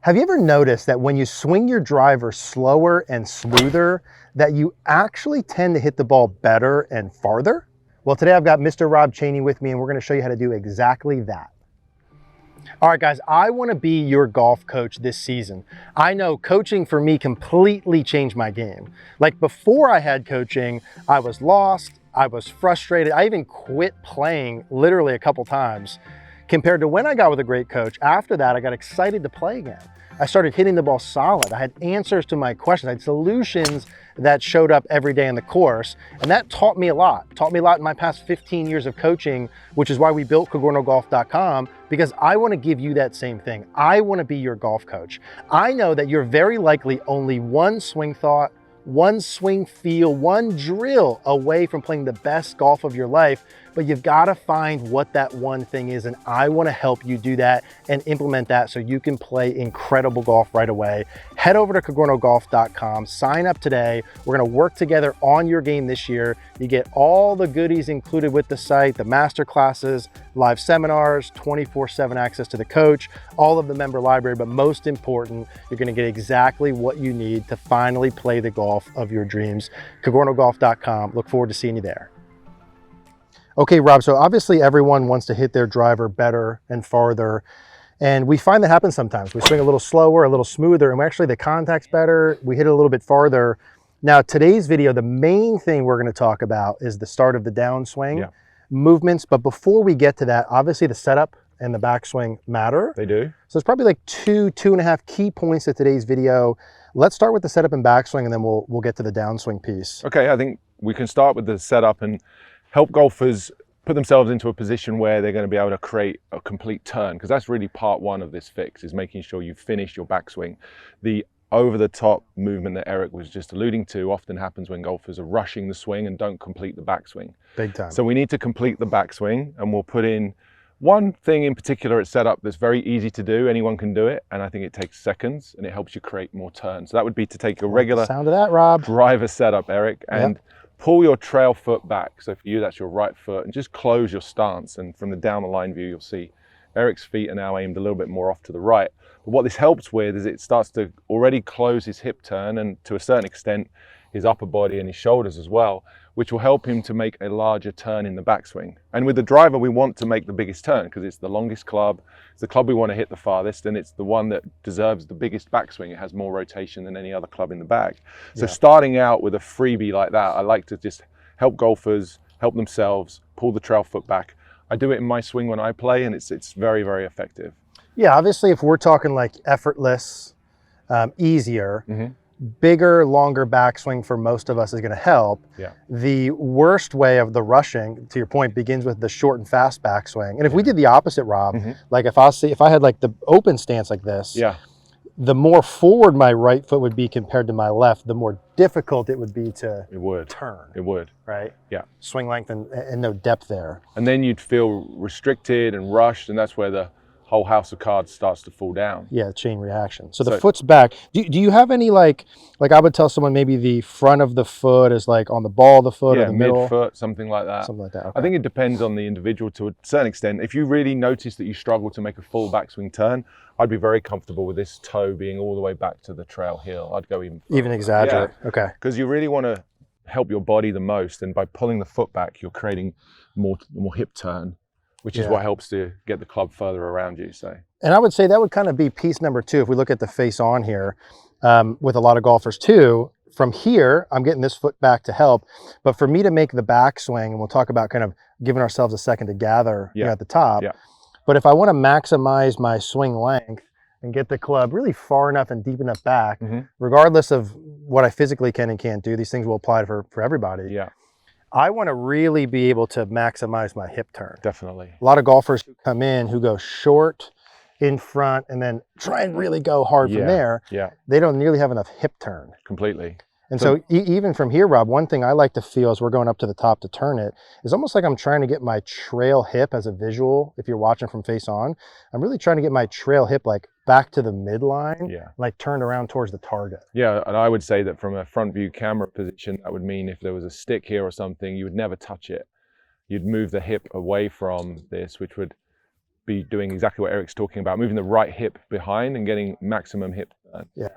Have you ever noticed that when you swing your driver slower and smoother, that you actually tend to hit the ball better and farther? Well, today I've got Mr. Rob Cheney with me, and we're going to show you how to do exactly that. All right, guys, I want to be your golf coach this season. I know coaching for me completely changed my game. Like before I had coaching, I was lost, I was frustrated. I even quit playing literally a couple times. Compared to when I got with a great coach, after that, I got excited to play again. I started hitting the ball solid. I had answers to my questions. I had solutions that showed up every day in the course. And that taught me a lot. Taught me a lot in my past 15 years of coaching, which is why we built CogornoGolf.com, because I want to give you that same thing. I want to be your golf coach. I know that you're very likely only one swing thought, one swing feel, one drill away from playing the best golf of your life, but you've got to find what that one thing is, and I want to help you do that and implement that so you can play incredible golf right away. Head over to CogornoGolf.com, sign up today. We're going to work together on your game this year. You get all the goodies included with the site, the master classes, live seminars, 24/7 access to the coach, all of the member library, but most important, you're going to get exactly what you need to finally play the golf of your dreams. CogornoGolf.com. Look forward to seeing you there. Okay, Rob, so obviously everyone wants to hit their driver better and farther, and we find that happens sometimes. We swing a little slower, a little smoother, and actually the contact's better, we hit it a little bit farther. Now, today's video, the main thing we're gonna talk about is the start of the downswing movements, but before we get to that, obviously the setup and the backswing matter. They do. So it's probably like two and a half key points to today's video. Let's start with the setup and backswing, and then we'll get to the downswing piece. Okay, I think we can start with the setup and help golfers put themselves into a position where they're going to be able to create a complete turn, because that's really part one of this fix, is making sure you finish your backswing. The over-the-top movement that Eric was just alluding to often happens when golfers are rushing the swing and don't complete the backswing. Big time. So we need to complete the backswing, and we'll put in one thing in particular at setup that's very easy to do. Anyone can do it, and I think it takes seconds, and it helps you create more turns. So that would be to take a regular sound of that, Rob. driver setup, Eric, and pull your trail foot back. So for you, that's your right foot, and just close your stance. And from the down the line view, you'll see Eric's feet are now aimed a little bit more off to the right. But what this helps with is it starts to already close his hip turn, and to a certain extent, his upper body and his shoulders as well, which will help him to make a larger turn in the backswing. And with the driver, we want to make the biggest turn because it's the longest club, it's the club we want to hit the farthest, and it's the one that deserves the biggest backswing. It has more rotation than any other club in the bag. So starting out with a freebie like that, I like to just help golfers, help themselves, pull the trail foot back. I do it in my swing when I play, and it's very, very effective. Yeah, obviously if we're talking like effortless, easier, bigger, longer backswing for most of us is going to help. The worst way of the rushing, to your point, begins with the short and fast backswing. And if we did the opposite, Rob, like if I had like the open stance like this, the more forward my right foot would be compared to my left, the more difficult it would be to turn. It would. Right? Yeah. Swing length and no depth there. And then you'd feel restricted and rushed, and that's where the whole house of cards starts to fall down. Yeah, chain reaction. So the foot's back. Do you have any like I would tell someone maybe the front of the foot is like on the ball of the foot or the middle? Mid-foot, something like that. Something like that, okay. I think it depends on the individual to a certain extent. If you really notice that you struggle to make a full backswing turn, I'd be very comfortable with this toe being all the way back to the trail heel. I'd go even further. Even exaggerate, okay. Because you really want to help your body the most, and by pulling the foot back, you're creating more hip turn, which is what helps to get the club further around you. So, and I would say that would kind of be piece number two if we look at the face on here with a lot of golfers too. From here, I'm getting this foot back to help, but for me to make the backswing, and we'll talk about kind of giving ourselves a second to gather here at the top, but if I want to maximize my swing length and get the club really far enough and deep enough back, regardless of what I physically can and can't do, these things will apply for everybody. I want to really be able to maximize my hip turn. Definitely. A lot of golfers who come in who go short in front and then try and really go hard from there. They don't nearly have enough hip turn. Completely. And so even from here, Rob, one thing I like to feel as we're going up to the top to turn it is almost like I'm trying to get my trail hip as a visual. If you're watching from face on, I'm really trying to get my trail hip like back to the midline, like turned around towards the target. Yeah, and I would say that from a front view camera position, that would mean if there was a stick here or something, you would never touch it. You'd move the hip away from this, which would be doing exactly what Eric's talking about, moving the right hip behind and getting maximum hip turn. Yeah.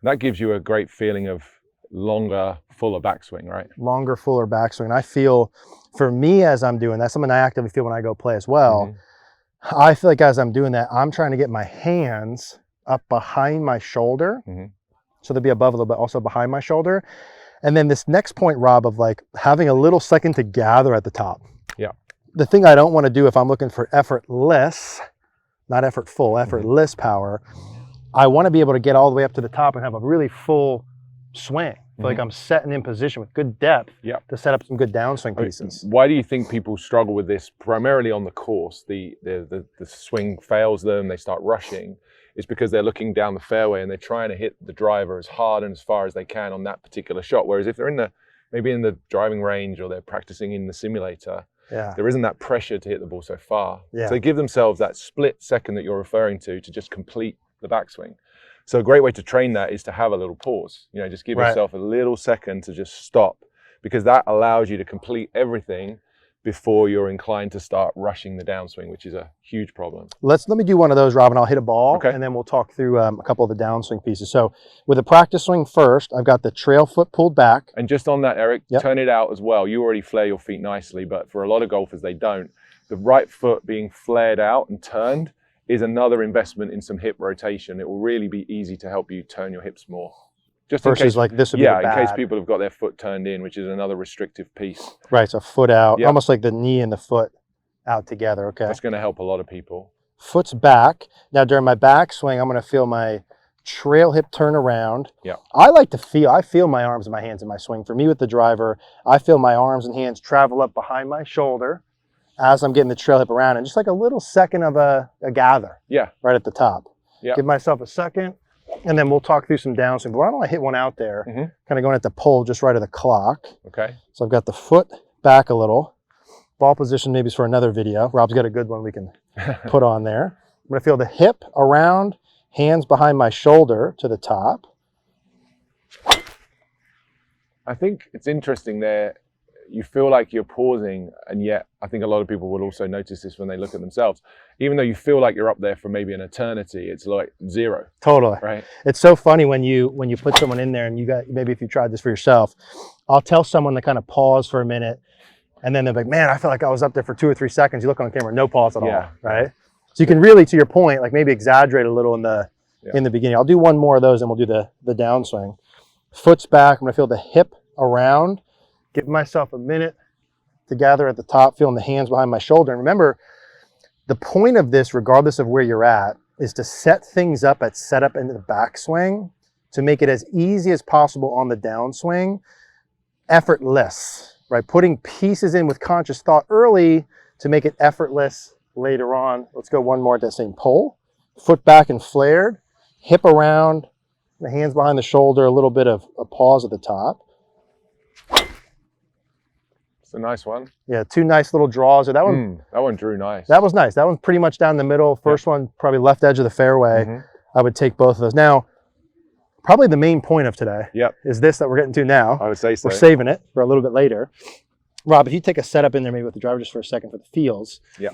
That gives you a great feeling of longer, fuller backswing, right? Longer, fuller backswing. I feel, for me, as I'm doing that, something I actively feel when I go play as well, I feel like as I'm doing that, I'm trying to get my hands up behind my shoulder. So they'll be above a little bit, also behind my shoulder. And then this next point, Rob, of like having a little second to gather at the top. Yeah. The thing I don't want to do if I'm looking for effortless, not effortful, effortless power, I want to be able to get all the way up to the top and have a really full swing. I feel like I'm setting in position with good depth to set up some good downswing pieces. Why do you think people struggle with this primarily on the course? The swing fails them, they start rushing. It's because they're looking down the fairway and they're trying to hit the driver as hard and as far as they can on that particular shot. Whereas if they're maybe in the driving range or they're practicing in the simulator, there isn't that pressure to hit the ball so far. So they give themselves that split second that you're referring to just complete the backswing. So a great way to train that is to have a little pause. You know, just give yourself a little second to just stop, because that allows you to complete everything before you're inclined to start rushing the downswing, which is a huge problem. Let me do one of those, Rob, and I'll hit a ball, and then we'll talk through a couple of the downswing pieces. So with a practice swing first, I've got the trail foot pulled back. And just on that, Eric, turn it out as well. You already flare your feet nicely, but for a lot of golfers, they don't. The right foot being flared out and turned is another investment in some hip rotation. It will really be easy to help you turn your hips more. Just versus in case, like this would be the bad. In case people have got their foot turned in, which is another restrictive piece. Right, so foot out, almost like the knee and the foot out together, okay. That's gonna help a lot of people. Foot's back. Now during my backswing, I'm gonna feel my trail hip turn around. I feel my arms and my hands in my swing. For me with the driver, I feel my arms and hands travel up behind my shoulder as I'm getting the trail hip around, and just like a little second of a gather right at the top. Give myself a second, and then we'll talk through some downswing. But why don't I hit one out there, kind of going at the pole just right of the clock. Okay. So I've got the foot back a little. Ball position maybe is for another video. Rob's got a good one we can put on there. I'm gonna feel the hip around, hands behind my shoulder to the top. I think it's interesting there. You feel like you're pausing, and yet I think a lot of people will also notice this when they look at themselves. Even though you feel like you're up there for maybe an eternity, it's like zero. Totally. Right. It's so funny when you put someone in there, and maybe if you tried this for yourself, I'll tell someone to kind of pause for a minute, and then they're like, man, I feel like I was up there for 2 or 3 seconds. You look on camera, no pause at all, right? So you can really, to your point, like maybe exaggerate a little in the beginning. I'll do one more of those and we'll do the downswing. Foot's back, I'm gonna feel the hip around. Give myself a minute to gather at the top, feeling the hands behind my shoulder. And remember, the point of this, regardless of where you're at, is to set things up at setup into the backswing to make it as easy as possible on the downswing, effortless, right? Putting pieces in with conscious thought early to make it effortless later on. Let's go one more at that same pole. Foot back and flared, hip around, the hands behind the shoulder, a little bit of a pause at the top. It's a nice one. Yeah, 2 nice little draws. That one drew nice. That was nice. That one's pretty much down the middle. First one, probably left edge of the fairway. I would take both of those. Now, probably the main point of today is this that we're getting to now. I would say so. We're saving it for a little bit later. Rob, if you take a setup in there maybe with the driver just for a second for the feels. Yeah.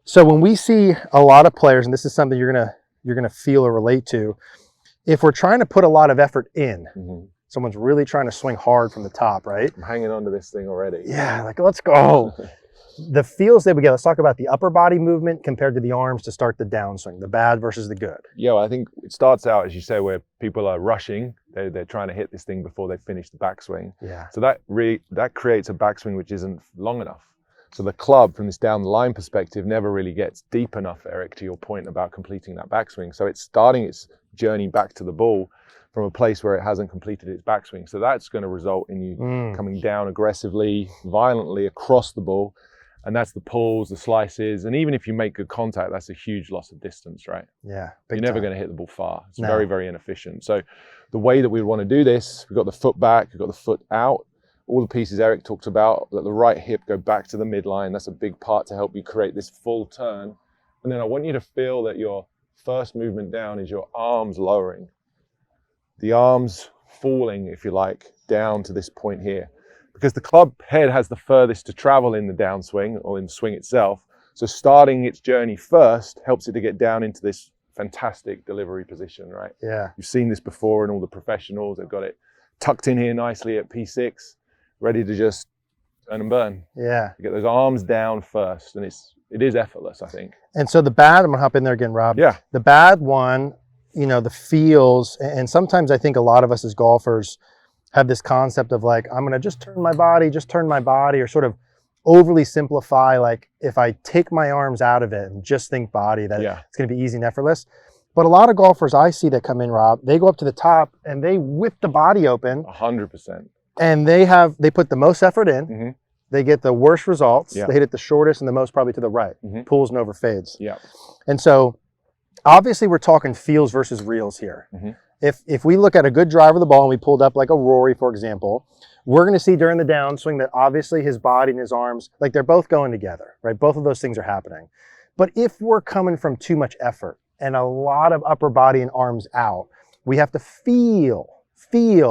So when we see a lot of players, and this is something you're gonna feel or relate to, if we're trying to put a lot of effort in, someone's really trying to swing hard from the top, right? I'm hanging on to this thing already. Yeah, like let's go. The feels that we get, let's talk about the upper body movement compared to the arms to start the downswing, the bad versus the good. Yeah, well, I think it starts out, as you say, where people are rushing. They're trying to hit this thing before they finish the backswing. Yeah. So that creates a backswing which isn't long enough. So the club, from this down the line perspective, never really gets deep enough, Eric, to your point about completing that backswing. So it's starting its journey back to the ball from a place where it hasn't completed its backswing. So that's going to result in you coming down aggressively, violently across the ball. And that's the pulls, the slices. And even if you make good contact, that's a huge loss of distance, right? Yeah. You're never going to hit the ball far. It's very, very inefficient. So the way that we want to do this, we've got the foot back, we've got the foot out. All the pieces Eric talked about, that the right hip go back to the midline. That's a big part to help you create this full turn. And then I want you to feel that your first movement down is your arms lowering. The arms falling, if you like, down to this point here. Because the club head has the furthest to travel in the downswing or in the swing itself. So starting its journey first helps it to get down into this fantastic delivery position, right? Yeah. You've seen this before in all the professionals. They've got it tucked in here nicely at P6, ready to just turn and burn. Yeah. You get those arms down first, and it is effortless, I think. And so the bad, I'm gonna hop in there again, Rob. Yeah. The bad one, you know, the feels, and sometimes I think a lot of us as golfers have this concept of like, I'm gonna just turn my body, or sort of overly simplify, like if I take my arms out of it and just think body, that it's gonna be easy and effortless. But a lot of golfers I see that come in, Rob, they go up to the top and they whip the body open. 100%. And they put the most effort in. Mm-hmm. They get the worst results. Yeah. They hit it the shortest and the most probably to the right. Mm-hmm. Pulls and over fades. Yeah. And so obviously we're talking feels versus reels here. Mm-hmm. If we look at a good driver of the ball and we pulled up like a Rory, for example, we're going to see during the downswing that obviously his body and his arms, like they're both going together, right? Both of those things are happening. But if we're coming from too much effort and a lot of upper body and arms out, we have to feel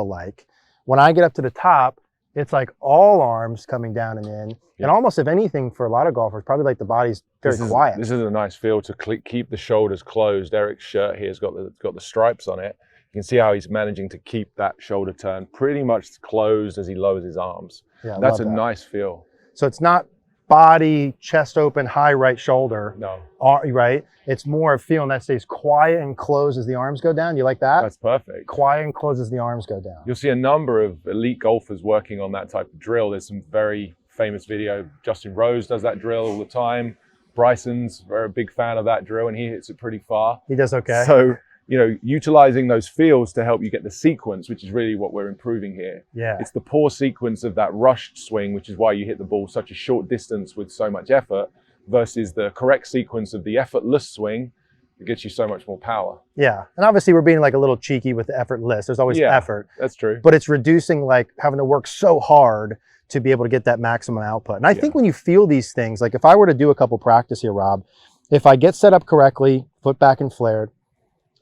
like when I get up to the top, it's like all arms coming down and in. Yeah. And almost, if anything, for a lot of golfers, probably like the body's very quiet. This is a nice feel to keep the shoulders closed. Eric's shirt here has got the stripes on it. You can see how he's managing to keep that shoulder turn pretty much closed as he lowers his arms. Yeah, that's a nice feel. So it's not body, chest open, high right shoulder. No. Right? It's more of feeling that stays quiet and closed as the arms go down. You like that? That's perfect. Quiet and closed as the arms go down. You'll see a number of elite golfers working on that type of drill. There's some very famous video. Justin Rose does that drill all the time. Bryson's a very big fan of that drill, and he hits it pretty far. He does okay. So, you know, utilizing those feels to help you get the sequence, which is really what we're improving here. Yeah. It's the poor sequence of that rushed swing, which is why you hit the ball such a short distance with so much effort, versus the correct sequence of the effortless swing that gets you so much more power. Yeah. And obviously we're being like a little cheeky with the effortless. There's always effort. That's true. But it's reducing like having to work so hard to be able to get that maximum output. And I think when you feel these things, like if I were to do a couple practice here, Rob, if I get set up correctly, foot back and flared,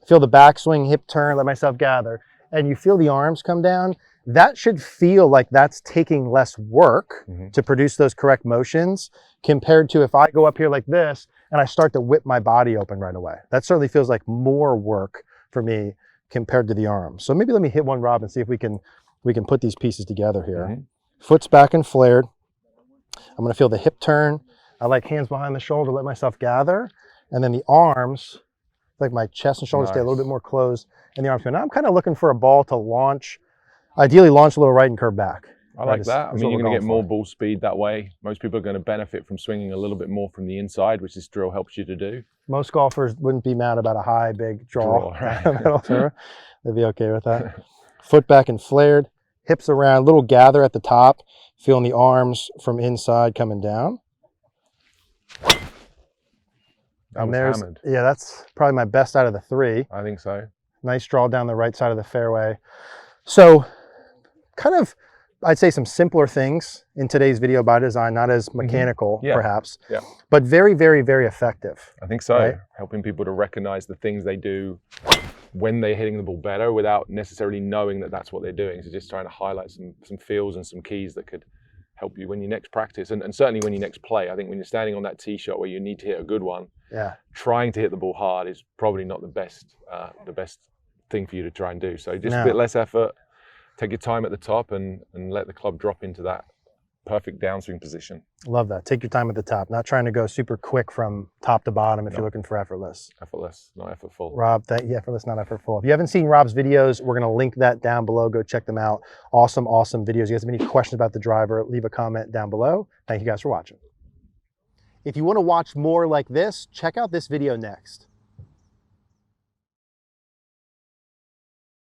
feel the backswing, hip turn, let myself gather, and you feel the arms come down, that should feel like that's taking less work to produce those correct motions compared to if I go up here like this and I start to whip my body open right away. That certainly feels like more work for me compared to the arms. So maybe let me hit one, Rob, and see if we can put these pieces together here. Foot's back and flared. I'm gonna feel the hip turn. I like hands behind the shoulder, let myself gather. And then the arms, like my chest and shoulders stay a little bit more closed, and the arms go. Now I'm kind of looking for a ball to launch, ideally launch a little right and curve back. I like that. I mean, you're going to get more ball speed that way. Most people are going to benefit from swinging a little bit more from the inside, which this drill helps you to do. Most golfers wouldn't be mad about a high, big draw. Right. They'd be okay with that. Foot back and flared, hips around, little gather at the top, feeling the arms from inside coming down. That was hammered. Yeah, that's probably my best out of the three. I think so. Nice draw down the right side of the fairway. So kind of, I'd say some simpler things in today's video by design, not as mechanical perhaps, but very, very, very effective. I think so. Right? Helping people to recognize the things they do when they're hitting the ball better without necessarily knowing that that's what they're doing. So just trying to highlight some feels and some keys that could help you when you next practice, and certainly when you next play. I think when you're standing on that tee shot where you need to hit a good one, trying to hit the ball hard is probably not the best thing for you to try and do. So just a bit less effort, take your time at the top, and let the club drop into that perfect downswing position. Love that. Take your time at the top, not trying to go super quick from top to bottom if you're looking for effortless. Effortless, not effortful. Rob, effortless, not effortful. If you haven't seen Rob's videos, we're going to link that down below. Go check them out. Awesome, awesome videos. If you guys have any questions about the driver, leave a comment down below. Thank you guys for watching. If you want to watch more like this, check out this video next.